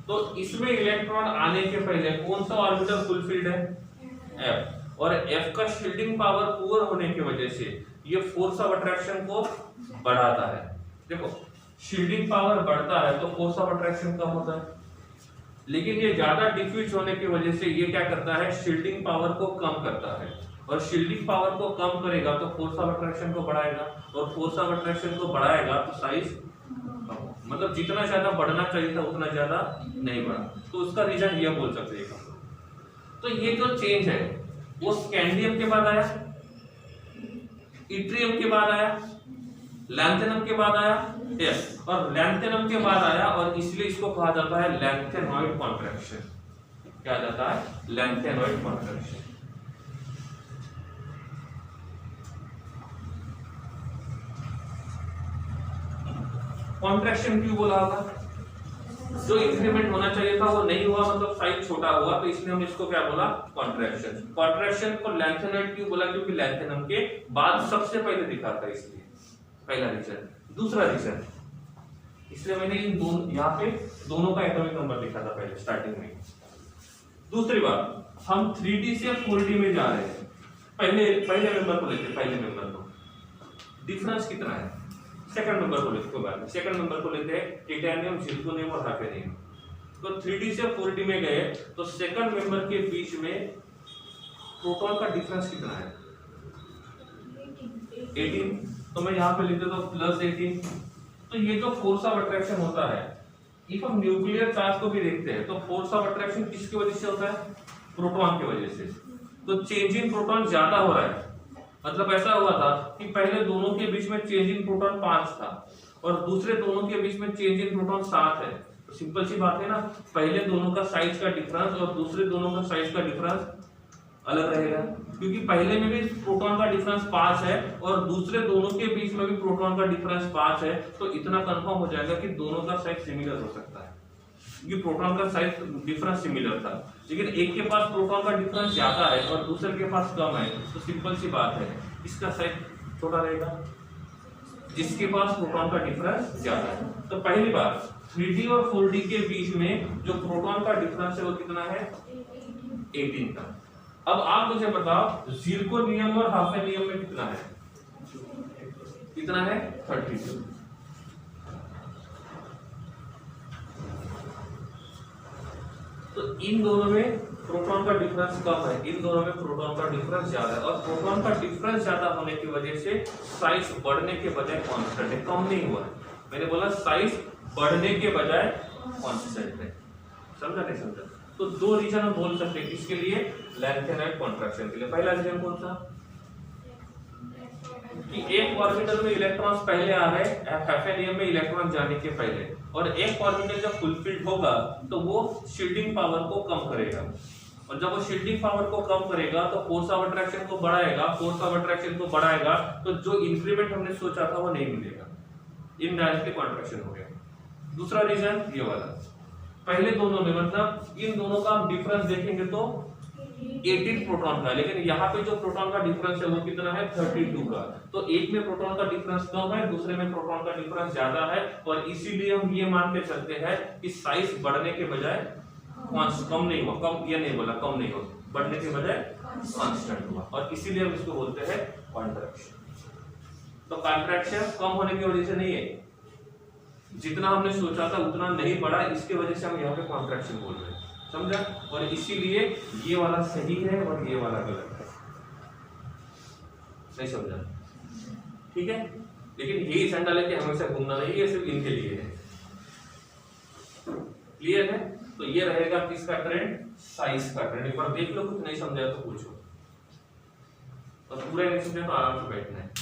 तो इसमें इलेक्ट्रॉन आने के पहले कौन सा ऑर्बिटल फुलफिल्ड है एफ, और एफ का शील्डिंग पावर पुअर होने की वजह से ये फोर्स ऑफ अट्रैक्शन को बढ़ाता है। देखो शील्डिंग पावर बढ़ता है तो फोर्स ऑफ अट्रैक्शन कम होता है, लेकिन ये ज्यादा डिफ्यूज होने की वजह से ये क्या करता है शील्डिंग पावर को कम करता है, और शील्डिंग पावर को कम करेगा तो फोर्स ऑफ अट्रैक्शन को बढ़ाएगा, और फोर्स ऑफ अट्रैक्शन को बढ़ाएगा तो साइज मतलब जितना ज्यादा बढ़ना चाहिए था उतना ज्यादा नहीं बढ़ा। तो उसका रीजन ये बोल सकते हैं। तो ये जो चेंज है वो स्कैंडियम के बाद आया, इट्रियम के बाद आया, लैंथेनम के बाद आया, यस, और लैंथेनम के बाद आया, और इसलिए इसको कहा जाता है लैंथेनॉइड कॉन्ट्रैक्शन। क्या जाता है लैंथेनॉइड कॉन्ट्रैक्शन। कॉन्ट्रैक्शन क्यों बोला होगा, जो इंक्रीमेंट होना चाहिए था वो नहीं हुआ, मतलब साइज छोटा हुआ, तो इसलिए हम इसको क्या बोला कॉन्ट्रैक्शन। कॉन्ट्रैक्शन को लैंथेनॉइड क्यों बोला, क्योंकि लैंथेनम के बाद सबसे पहले दिखा था, इसलिए पहला रीजन। दूसरा रीजन, इसलिए मैंने इन दोनों यहाँ पे दोनों का एटॉमिक नंबर लिखा था पहले स्टार्टिंग में। दूसरी बात, हम 3D से 4D में जा रहे हैं। पहले मेंबर को लेते, पहले मेंबर को डिफरेंस कितना है, सेकंड नंबर को लेते, बाद में सेकंड नंबर को लेते हैं टाइटेनियम, जिर्कोनियम और हैफेनियम। तो 3D से 4D में गए तो सेकंड मेंबर के बीच में प्रोटॉन का डिफरेंस कितना है 18, तो मैं यहाँ पे लिख देता हूँ +18। तो ये जो फोर्स ऑफ अट्रैक्शन होता है, इफ हम न्यूक्लियर चार्ज को भी देखते हैं तो फोर्स ऑफ अट्रैक्शन किसकी वजह से होता है प्रोटॉन की वजह से। तो चेंज इन प्रोटॉन ज्यादा हो रहा है, मतलब ऐसा हुआ था कि पहले दोनों के बीच में चेंज इन प्रोटॉन 5 था और दूसरे दोनों के बीच में चेंज इन प्रोटॉन 7 है। तो सिंपल सी बात है ना, पहले दोनों का साइज का डिफरेंस और दूसरे दोनों का साइज का डिफरेंस अलग रहेगा, क्योंकि पहले में भी प्रोटॉन का डिफरेंस 5 है और दूसरे दोनों के बीच में भी प्रोटॉन का डिफरेंस 5 है। तो इतना कंफर्म हो जाएगा कि दोनों का साइज सिमिलर हो सकता है, क्योंकि प्रोटॉन का साइज डिफरेंस सिमिलर था। लेकिन एक के पास प्रोटॉन का डिफरेंस ज्यादा है और दूसरे के पास कम है, तो सिंपल सी बात है इसका साइज छोटा रहेगा जिसके पास प्रोटॉन का डिफरेंस ज्यादा है। तो पहली बात 3D और 4D के बीच में जो प्रोटॉन का डिफरेंस है वो कितना है 18 का। अब आप मुझे बताओ जिर्कोनियम और हैफेनियम में कितना है, कितना है 32। तो इन दोनों में प्रोटॉन का डिफरेंस कम है, इन दोनों में प्रोटॉन का डिफरेंस ज्यादा है, और प्रोटॉन का डिफरेंस ज्यादा होने की वजह से साइज बढ़ने के बजाय कांस्टेंट है, कम नहीं हुआ है। मैंने बोला साइज बढ़ने के बजाय कांस्टेंट है, समझा नहीं समझा। तो दो रीजन हम बोल सकते हैं किसके लिए, लैंथेनॉइड कॉन्ट्रैक्शन के लिए। पहला रीजन कौन सा, कि एक ऑर्बिटल में इलेक्ट्रॉन्स पहले आ रहे हैं FNEM में इलेक्ट्रॉन जाने के पहले, और एक ऑर्बिटल जब फुलफिल्ड होगा तो वो शील्डिंग पावर को कम करेगा, और जब वो शील्डिंग पावर को कम करेगा तो फोर्स ऑफ अट्रैक्शन को बढ़ाएगा, फोर्स ऑफ अट्रैक्शन को बढ़ाएगा तो जो इंक्रीमेंट हमने सोचा था वो नहीं मिलेगा, इनडायरेक्टली कॉन्ट्रैक्शन हो गया। दूसरा रीजन ये वाला, पहले दोनों में मतलब इन दोनों का हम डिफरेंस देखेंगे तो 18 प्रोटॉन का, लेकिन यहाँ पे जो प्रोटॉन का डिफरेंस है वो कितना है 32 का, तो एक में प्रोटॉन का डिफरेंस कम है, दूसरे में प्रोटॉन का डिफरेंस ज्यादा है, और इसीलिए हम ये मान के चलते हैं कि साइज बढ़ने के बजाय कम नहीं हुआ, कम ये नहीं बोला कम नहीं हुआ, बढ़ने के बजाय कांस्टेंट हुआ, और इसीलिए हम इसको बोलते हैं कॉन्ट्रैक्शन। तो कॉन्ट्रैक्शन कम होने की वजह से नहीं है, जितना हमने सोचा था उतना नहीं बढ़ा, इसके वजह से हम यहाँ पे कॉन्ट्रैक्शन बोल रहे हैं, समझा? और इसीलिए ये वाला सही है और ये वाला गलत है, नहीं समझा? ठीक है, लेकिन ये झंडा लेके हमेशा घूमना नहीं, ये सिर्फ इनके लिए है। क्लियर है? तो ये रहेगा किसका ट्रेंड? साइज का ट्रेंड। एक बार देख लो, कुछ नहीं समझा तो पूछो, और पूरा नहीं समझा तो आराम से बैठना है।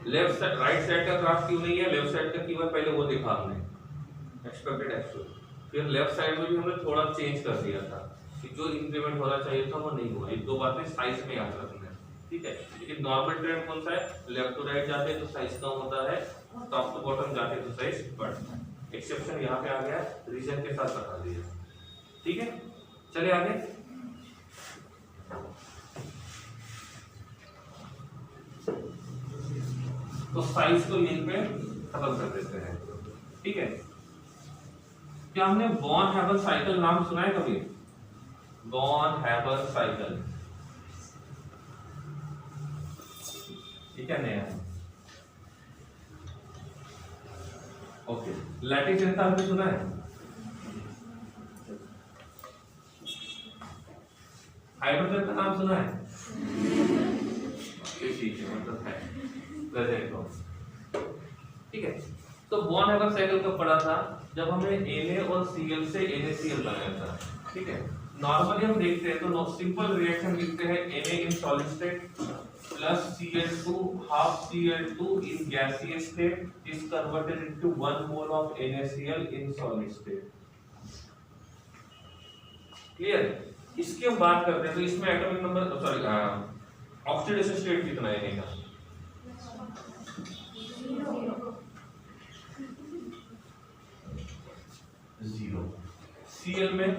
लेफ्ट साइड राइट साइड का ग्राफ क्यों नहीं है? लेफ्ट साइड का क्यों है पहले वो देखा हमने, एक्सपेक्टेड एक्चुअल। फिर लेफ्ट साइड में भी हमने थोड़ा चेंज कर दिया था कि जो इंक्रीमेंट होना चाहिए था वो नहीं हुआ। ये दो बातें साइज में याद रखना है, ठीक है? लेकिन नॉर्मल ट्रेंड कौन सा है? लेफ्ट टू राइट जाते तो साइज कम होता है, टॉप टू बॉटम जाते तो साइज बढ़ता है। एक्सेप्शन यहाँ पे आ गया, रीजन के साथ बता दिया, ठीक है? चलिए आगे। तो साइज को यहीं पे खत्म कर देते हैं, ठीक है? क्या हमने वॉन हैबल साइकिल नाम सुना है कभी? वॉन हैबल साइकिल, ठीक है? नया है, ओके। लैटिस एंथैल्पी सुना है? हाइड्रोजन का नाम सुना है? ठीक है, मतलब है प्रेजेंट हो, ठीक है? तो वॉन हैबल साइकिल कब पढ़ा था? जब हमने Na और Cl से NaCl बनाया था, ठीक है? नॉर्मली हम देखते हैं तो सिंपल रिएक्शन लिखते हैं Na in solid state plus Cl2 half Cl2 in gaseous state is converted into 1 mole of NaCl in solid state. Clear? इसकी हम बात करते हैं तो इसमें atomic number sorry oxidation state कितना है Na का? 0, Cl में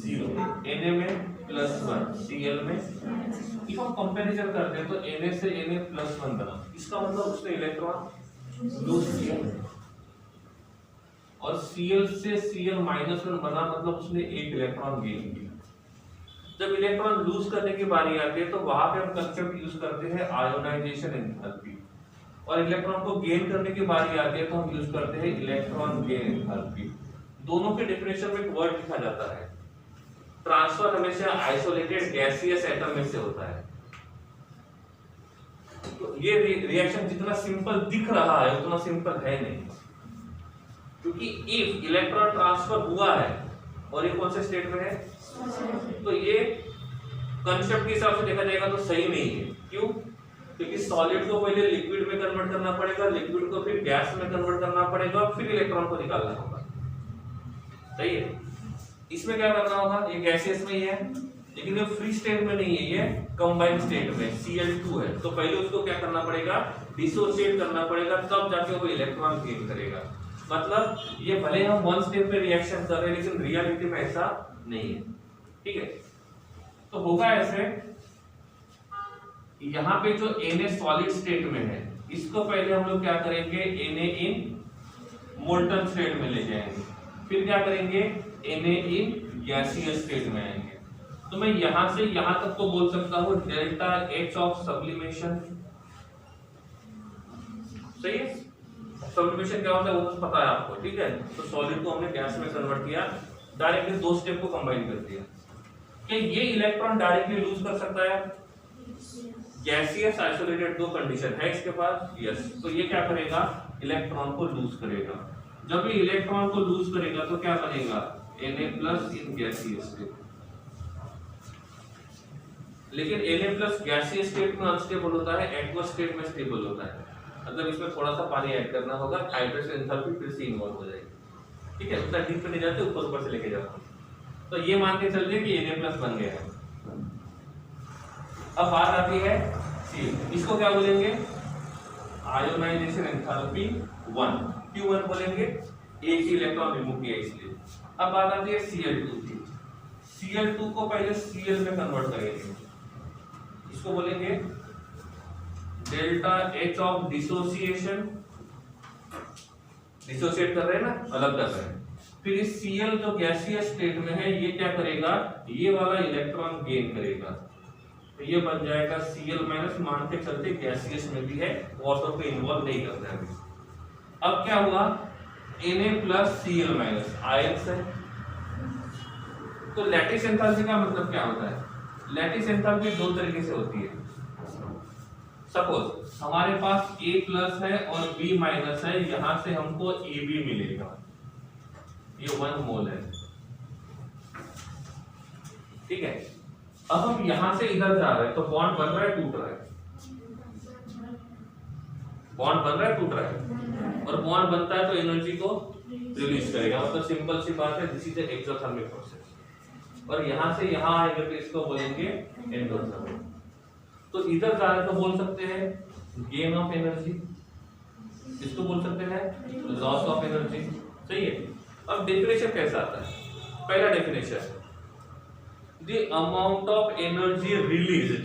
0, Na में +1, Cl में। इफ हम कंपैरिजन करते हैं तो Na से Na +1 बना, इसका मतलब उसने इलेक्ट्रॉन लूज किया, और Cl से Cl -1 बना मतलब उसने एक इलेक्ट्रॉन गेन किया। जब इलेक्ट्रॉन लूज करने की बारी आती है तो वहां पे हम कंसेप्ट यूज करते हैं आयोनाइजेशन एंथैल्पी, और इलेक्ट्रॉन को गेन करने की बारी आती है तो हम यूज करते हैं इलेक्ट्रॉन गेन एंथैल्पी। दोनों के डेफिनेशन में एक वर्ड लिखा जाता है, ट्रांसफर हमेशा आइसोलेटेड गैसियस एटम में से होता है। तो ये रिएक्शन जितना सिंपल दिख रहा है उतना सिंपल है नहीं, क्योंकि इफ इलेक्ट्रॉन ट्रांसफर हुआ है और ये कौन से स्टेट में है, तो ये कंसेप्ट के हिसाब से देखा जाएगा तो सही नहीं है। क्यों? क्योंकि सॉलिड को पहले लिक्विड में कन्वर्ट करना पड़ेगा, लिक्विड को फिर गैस में कन्वर्ट करना पड़ेगा, फिर इलेक्ट्रॉन को निकालना होगा, सही है? इसमें क्या करना होगा? ये गैसियस में ही है, लेकिन ये फ्री स्टेट में नहीं है, ये कंबाइंड स्टेट में Cl2 है, तो पहले उसको क्या करना पड़ेगा? डिसोसिएट करना पड़ेगा, तब जाके वो इलेक्ट्रॉन गेन करेगा। मतलब ये भले हम वन स्टेप में रिएक्शन कर रहे हैं लेकिन रियलिटी में ऐसा नहीं है, ठीक है? तो होगा ऐसे, यहाँ पे जो Na सॉलिड स्टेट में है इसको पहले हम लोग क्या करेंगे? Na इन मोल्टन स्टेट में ले जाएंगे, फिर क्या करेंगे? Na इन गैसियस स्टेट में आएंगे। तो मैं यहां से यहां तक तो बोल सकता हूं डेल्टा H ऑफ सब्लिमेशन, सही है? सब्लिमेशन क्या होता है वो तो पता है आपको, ठीक है? तो सॉलिड को हमने गैस में कन्वर्ट किया, डायरेक्टली दो स्टेप को कंबाइन कर दिया। कि ये इलेक्ट्रॉन डायरेक्टली लूज कर सकता है? गैसियस आइसोलेटेड दो कंडीशन है इसके पास, यस। तो ये क्या करेगा? इलेक्ट्रॉन को लूज करेगा। जब ये इलेक्ट्रॉन को लूज करेगा तो क्या बनेगा? Na+ in gaseous state. लेकिन Na+ गैसियस स्टेट में अनस्टेबल होता है, एक्वस स्टेट में स्टेबल होता है। मतलब इसमें थोड़ा सा पानी ऐड करना होगा, हाइड्रेशन एंथैल्पी फिर से इन्वॉल्व हो जाएगी। ठीक है, उतना डीप पे नहीं जाते, ऊपर ऊपर से लेके जाता हूं। तो ये मान के चलते कि Na+ बन गया है। अब बात आती है Cl, इसको क्या बोलेंगे? Ionisation enthalpy 1। क्यों 1 बोलेंगे? एक ही इलेक्ट्रॉन रिमूव किया इसलिए। अब बात आती है Cl2 की। Cl2 को पहले Cl में कन्वर्ट करेंगे, इसको बोलेंगे delta H of dissociation. Dissociate कर रहे हैं ना, अलग कर रहे हैं। फिर इस Cl जो गैसियस स्टेट में है, ये क्या करेगा? ये वाला इलेक्ट्रॉन गेन करेगा, तो ये बन जाएगा Cl- मान के चलते गैसियस में भी है, वाटर को इन्वॉल्व नहीं करना है। अब क्या हुआ? Na+ Cl- आयंस है। तो लैटिस एंथैल्पी का मतलब क्या होता है? लैटिस एंथैल्पी दो तरीके से होती है। सपोज हमारे पास A+ है और B- है, यहां से हमको Ab मिलेगा, ये 1 मोल है। ठीक है, अब हम यहां से इधर जा रहे हैं, तो बॉन्ड बन रहा है, टूट रहा है। बॉन्ड बन रहा है, टूट रहा है। और बॉन्ड बनता है तो एनर्जी को रिलीज करेगा, मतलब सिंपल सी बात है, this is the exothermic process. और यहां से यहां आएगा तो इसको बोलेंगे एंडोथर्मिक। तो इधर जा रहे तो बोल सकते हैं गेन ऑफ एनर्जी, इसको बोल सकते हैं लॉस ऑफ एनर्जी। सही है। अब डेफिनेशन कैसा आता है? पहला definition, the amount of energy released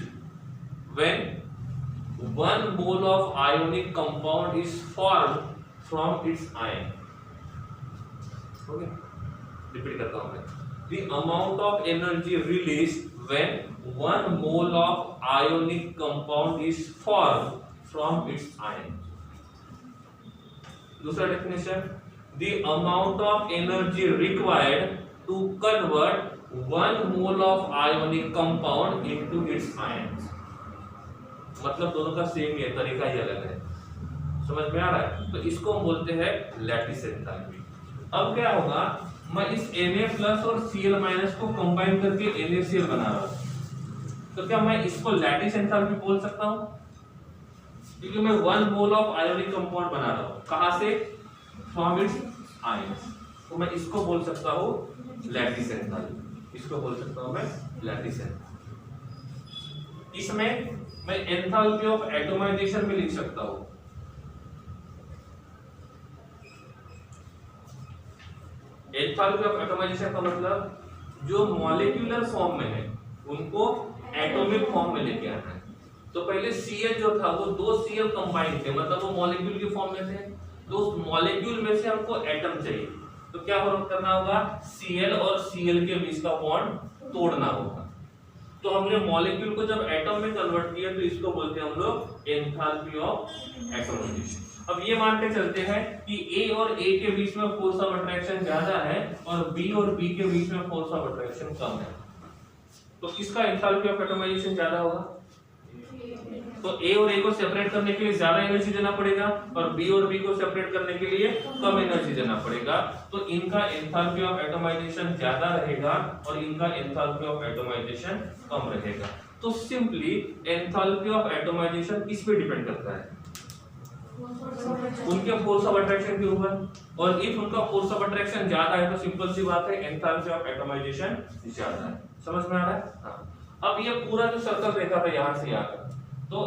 when 1 mole of ionic compound is formed from its ion. Okay, repeat करता हूँ मैं। The amount of energy released when 1 mole of ionic compound is formed from its ion. दूसरा definition, the amount of energy required to convert 1 mole of ionic compound into its ions. मतलब दोनों का same है, तरीका ही अलग है। समझ में आ रहा है? तो इसको हम बोलते हैं लैटिस एंथैल्पी। अब क्या होगा? मैं इस Na+ और Cl- को कंबाइन करके NaCl बना रहा हूं, तो क्या मैं इसको लैटिस एंथैल्पी बोल सकता हूं? क्योंकि मैं 1 मोल ऑफ आयोनिक कंपाउंड बना रहा हूं, कहां से? From its ions. तो मैं इसको बोल सकता हूं लैटिस एंथैल्पी, इसको बोल सकता हूं मैं लैटिस एंथैल्पी। इसमें मैं एंथैल्पी ऑफ एटोमाइजेशन में लिख सकता हूं। एंथैल्पी ऑफ एटोमाइजेशन का मतलब जो मॉलिक्यूलर फॉर्म में है उनको एटॉमिक फॉर्म में लेके आना है। तो पहले Cl जो था वो 2 Cl कंबाइन थे, मतलब वो मॉलिक्यूल के फॉर्म में थे, तो उस मॉलिक्यूल में से हमको एटम चाहिए। तो क्या करना होगा? Cl और Cl के बीच का बॉन्ड तोड़ना होगा। तो हमने मॉलिक्यूल को जब एटम में कन्वर्ट किया तो इसको बोलते हैं हम लोग एंथैल्पी ऑफ एटोमाइजेशन। अब ये मान के चलते हैं कि A और A के बीच में फोर्स ऑफ अट्रैक्शन ज्यादा है और B और B के बीच में फोर्स ऑफ अट्रैक्शन कम है, तो किसका एंथैल्पी ऑफ एटोमाइजेशन ज्यादा होगा? तो A और A को सेपरेट करने के लिए ज्यादा एनर्जी देना पड़ेगा और B और B को सेपरेट करने के लिए कम एनर्जी देना पड़ेगा। तो इनका एंथैल्पी ऑफ एटोमाइजेशन ज्यादा रहेगा और इनका एंथैल्पी ऑफ एटोमाइजेशन कम रहेगा। तो सिंपली एंथैल्पी ऑफ एटोमाइजेशन किस पे डिपेंड करता है? उनके फोर्स ऑफ अट्रैक्शन के ऊपर। और इफ उनका फोर्स ऑफ अट्रैक्शन ज्यादा है तो सिंपल सी बात है एंथैल्पी ऑफ एटोमाइजेशन ज्यादा है। समझ में आ रहा है? हाँ। अब ये पूरा जो सर्कल देखा था यहां से यहां तक, तो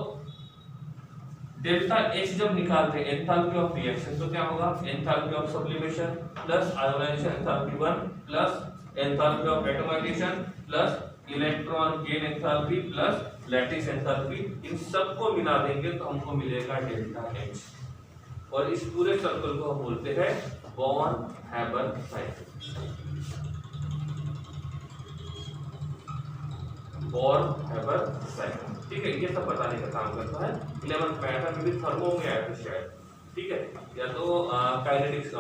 डेल्टा H जब निकालते हैं एंथैल्पी ऑफ रिएक्शन तो क्या होगा? Enthalpy of sublimation plus ionisation enthalpy 1 plus enthalpy of atomisation plus electron gain enthalpy plus lattice enthalpy, इन सबको मिला देंगे तो हमको मिलेगा डेल्टा H। और इस पूरे सर्कल को हम बोलते हैं born Haber cycle. Born Haber cycle, ठीक है, ये सब बताने का काम करता है। 11th पैटर्न में भी थर्मो में आया था शायद, ठीक है, या तो काइनेटिक्स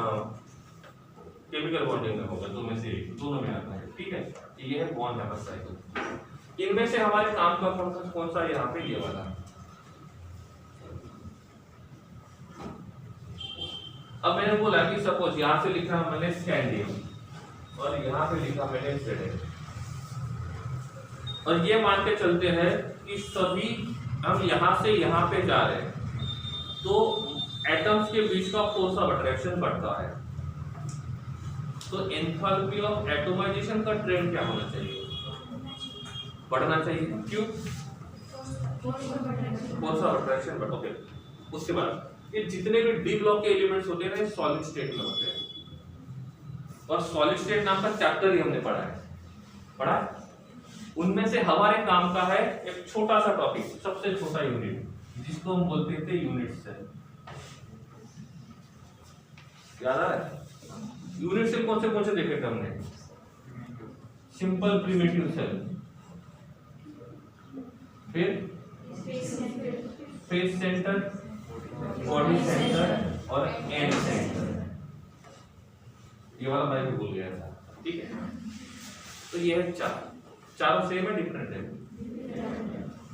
केमिकल बॉन्डिंग में होगा, दो में से एक, दोनों में आता है, ठीक है। ये है बॉन्ड हैमर साइकिल। इनमें से हमारे काम का कौन सा यहाँ पे ये वाला। अब मैंने बोला कि सपोज यहाँ से लिखा मैंने स्कैंडियम और यहाँ पे लिखा मैंने जेड, और ये मान के चलते हैं कि सभी हम यहाँ से यहाँ पे जा रहे हैं, तो एटम्स के बीच का फोर्स ऑफ अट्रैक्शन बढ़ता है, तो एंथैल्पी ऑफ एटमाइजेशन का ट्रेंड क्या होना चाहिए? बढ़ना चाहिए। क्यों? फोर्स ऑफ अट्रैक्शन बढ़, ओके। उसके बाद ये जितने भी डी ब्लॉक के एलिमेंट्स होते हैं ना, सॉलिड स्टेट में होते हैं, और सॉलिड स्टेट नाम का चैप्टर ही हमने पढ़ा है। उनमें से हमारे काम का है एक छोटा सा टॉपिक, सबसे छोटा यूनिट, जिसको हम बोलते थे यूनिट सेल। याद आ रहा है? यूनिट सेल कौन से देखे थे हमने? सिंपल प्रिमिटिव सेल, फिर फेस सेंटर, बॉडी सेंटर और एंड सेंटर। ये वाला मैं भी भूल गया था, ठीक है। तो ये है चारों सेम है, डिफरेंट है?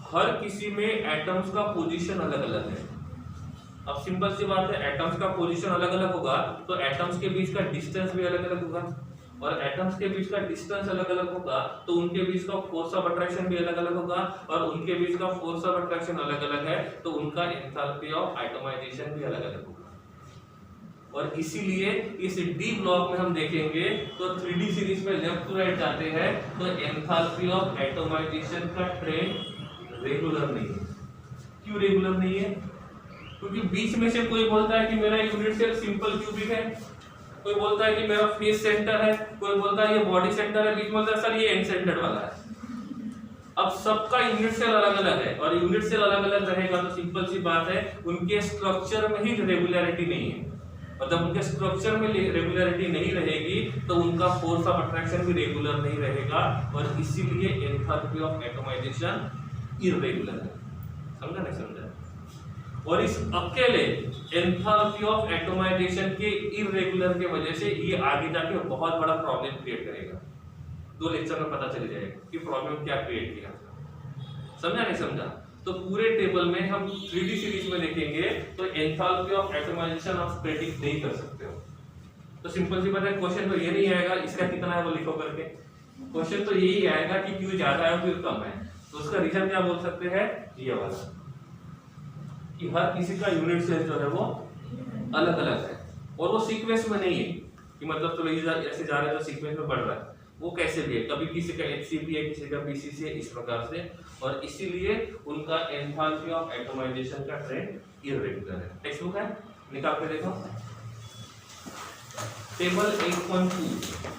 हर किसी में एटम्स का पोजीशन अलग अलग है। अब सिंपल सी बात है, एटम्स का पोजीशन अलग अलग होगा तो एटम्स के बीच का डिस्टेंस भी अलग अलग होगा, और एटम्स के बीच का डिस्टेंस अलग अलग होगा तो उनके बीच का फोर्स ऑफ अट्रैक्शन भी अलग अलग होगा, और उनके बीच का फोर्स ऑफ अट्रैक्शन अलग अलग है तो उनका एंथैल्पी ऑफ एटमाइजेशन भी अलग अलग होगा। और इसीलिए इस डी ब्लॉक में हम देखेंगे तो 3D सीरीज में लेफ्ट टू राइट जाते हैं तो एंथैल्पी ऑफ एटमाइजेशन का ट्रेंड रेगुलर नहीं है। क्यों रेगुलर नहीं है? क्योंकि बीच में से कोई बोलता है कि मेरा यूनिट सेल सिंपल क्यूबिक है, कोई बोलता है कि मेरा फेस सेंटर है, कोई बोलता है ये बॉडी सेंटर है, बीच में बोलता है सर ये एंड सेंटर वाला है। अब सबका यूनिट सेल अलग अलग है, और यूनिट सेल अलग अलग रहेगा तो सिंपल सी बात है उनके स्ट्रक्चर में ही रेगुलरिटी नहीं है, और जब उनके स्ट्रक्चर में रेगुलरिटी नहीं रहेगी तो उनका फोर्स ऑफ अट्रैक्शन भी रेगुलर नहीं रहेगा, और इसीलिए एंथैल्पी ऑफ एटमाइजेशन इररेगुलर है। समझा नहीं समझा? और इस अकेले एंथैल्पी ऑफ एटमाइजेशन के इररेगुलर के वजह से ये आगे जाके बहुत बड़ा प्रॉब्लम क्रिएट करेगा। 2 लेक्चर में पता चल जाएगा कि प्रॉब्लम क्या क्रिएट किया। समझा नहीं समझा? तो पूरे टेबल में हम 3D सीरीज में देखेंगे तो एंथैल्पी ऑफ एटमाइजेशन आप प्रेडिक्ट नहीं कर सकते हो। तो सिंपल सी बात है, क्वेश्चन तो ये नहीं आएगा इसका कितना है वो लिखो करके, क्वेश्चन तो यही आएगा कि क्यों ज्यादा है फिर कम है। तो उसका रीजन क्या बोल सकते हैं? ये वाला कि हर किसी का यूनिट सेल जो है वो अलग अलग है, और वो सीक्वेंस में नहीं है कि मतलब तो ऐसे जा रहे हैं तो सीक्वेंस में बढ़ रहा है, वो कैसे भी है, कभी किसी का HCP है किसी का BCC है, इस प्रकार से, और इसीलिए उनका एंथैल्पी ऑफ एटमाइजेशन का ट्रेंड इररेगुलर है। टेक्स्ट बुक है, निकाल के देखो टेबल 8.2।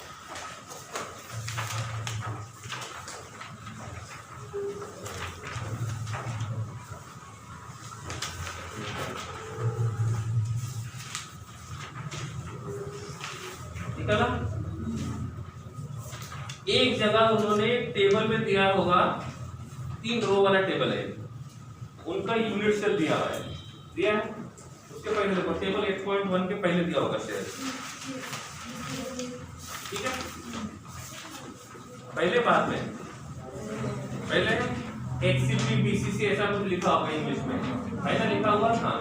एक जगह उन्होंने टेबल में दिया होगा, 3 रो वाला टेबल है, उनका यूनिट सेल दिया हुआ है, दिया है। उसके पहले देखो टेबल 8.1 के पहले दिया होगा सेल, ठीक है। पहले बाद में पहले HCP BCC ऐसा कुछ लिखा होगा इंग्लिश में, ऐसा लिखा हुआ था,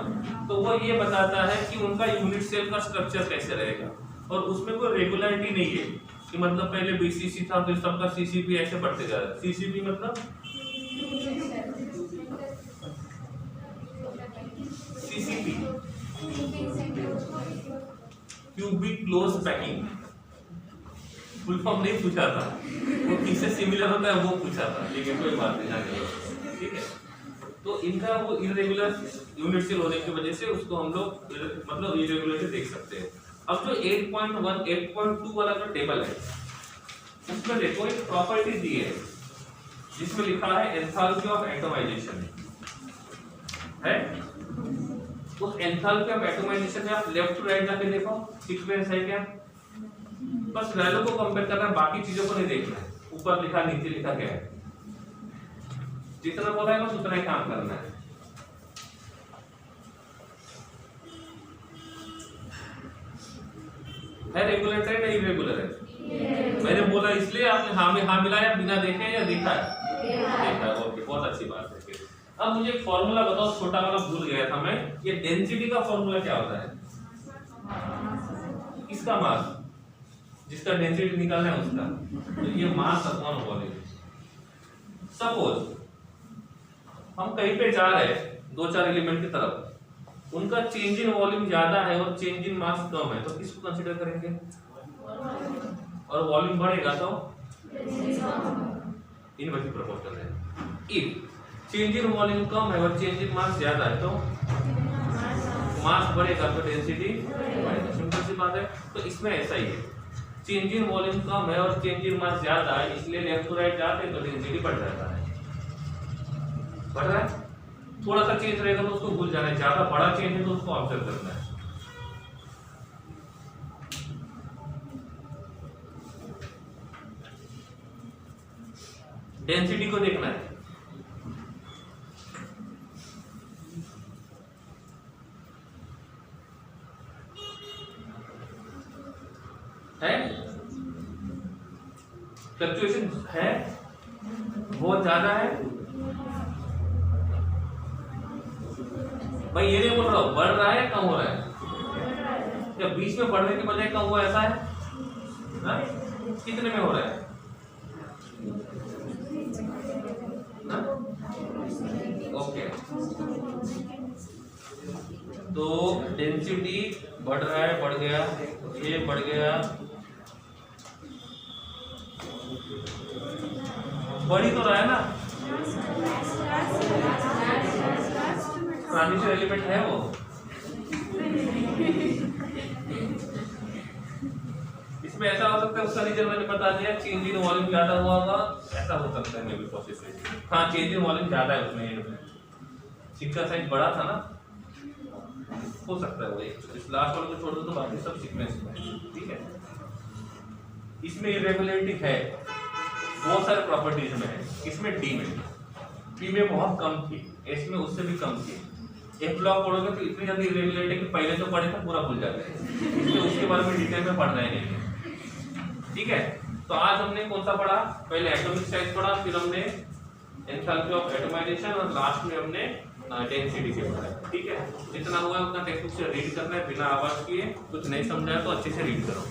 तो वो ये बताता है कि उनका यूनिट सेल का स्ट्रक्चर कैसे रहेगा, और उसमें कोई रेगुलरिटी नहीं है कि मतलब पहले BCC था फिर सबका CCP ऐसे बढ़ते जा रहा है। CCP मतलब CCP cubic close packing, full form नहीं पूछा था, वो किससे सिमिलर होता है वो पूछा था, लेकिन कोई बात नहीं जाने, ठीक है। तो इनका वो इररेगुलर यूनिट सेल होने की वजह से उसको हम लोग मतलब इररेगुलर देख सकते हैं। अब जो 8.1 8.2 वाला जो टेबल है उसमें देखो एक प्रॉपर्टी दी है जिसमें लिखा है एंथैल्पी ऑफ एटमाइजेशन है। उस एंथैल्पी ऑफ एटमाइजेशन में आप लेफ्ट टू राइट जाके देखो सीक्वेंस है क्या, बस वैल्यू को कंपेयर करना है, बाकी चीजों को नहीं देखना है, ऊपर लिखा नीचे लिखा क्या है, जितना बोला है बस उतना ही काम करना है। है रेगुलर है या इरेगुलर है? मैंने बोला इसलिए आपने हाँ में हाँ मिलाया बिना देखे या देखा है? देखा है। ओके, बहुत अच्छी बात है। फिर अब मुझे एक फॉर्मूला बताओ, छोटा वाला भूल गया था मैं। ये डेंसिटी का फॉर्मूला क्या होता है? किसका मास? जिसका डेंसिटी निकालना है उसका। तो ये मास अपॉन वॉल्यूम। सपोज हम कहीं पे जा रहे हैं 2-4 एलिमेंट की तरफ, उनका चेंज इन वॉल्यूम ज्यादा है और चेंज इन मास कम है, तो किसको कंसीडर करेंगे? और वॉल्यूम बढ़ेगा तो इनवर्सली प्रोपोर्शनल है। इफ चेंज इन वॉल्यूम कम है और चेंज इन मास ज्यादा है तो मास बढ़ेगा तो डेंसिटी बढ़ेगा। सिंपल सी बात है। तो इसमें ऐसा ही है, चेंज इन वॉल्यूम कम है और चेंज इन मास ज्यादा है, इसलिए लेफ्ट टू राइट जाते हैं तो डेंसिटी बढ़ जाता है। बढ़ रहा है, थोड़ा सा चेंज रहेगा तो उसको भूल जाना है, ज्यादा बड़ा चेंज है तो उसको ऑब्जर्व करना है। डेंसिटी को देखना है। फ्लक्चुएशन है, बहुत ज्यादा है भाई, ये नहीं बोल रहा हूं बढ़ रहा है या कम हो रहा है, या बीच में बढ़ने के बजाय कम हुआ, ऐसा है ना? कितने में हो रहा है ना? ओके, तो डेंसिटी बढ़ रहा है, बढ़ गया, ये बढ़ गया, बढ़ी तो रहा है ना? ट्रांजिशन एलिमेंट है वो। इसमें ऐसा हो सकता है, उसका रीजन मैंने बता दिया, चेंज इन वॉल्यूम ज्यादा हुआ होगा, ऐसा हो सकता है मे बी पॉसिबल। हाँ, चेंज इन वॉल्यूम ज्यादा है उसमें, सिक्का साइज बड़ा था ना, हो सकता है वो। इस लास्ट वाले को छोड़ दो तो बाकी सब सीक्वेंस में, ठीक है। इसमें इरेगुलरिटी है, बहुत सारे प्रॉपर्टीज में है। इसमें डी में बहुत कम थी, एस में उससे भी कम थी। एक ब्लॉक पढ़ोगे तो इतनी जल्दी इरेगुलरिटी कि पहले तो पढ़े तो पूरा भूल जाते हैं, इसलिए उसके बारे में डिटेल में पढ़ना ही नहीं है, ठीक है। तो आज हमने कौन सा पढ़ा? पहले एटॉमिक साइज पढ़ा, फिर हमने एंथैल्पी ऑफ एटमाइजेशन और लास्ट में हमने डेंसिटी के पढ़ा, ठीक है। जितना हुआ उतना टेक्स्ट बुक से रीड करना है बिना आवाज किए। कुछ नहीं समझाया तो अच्छे से रीड करो।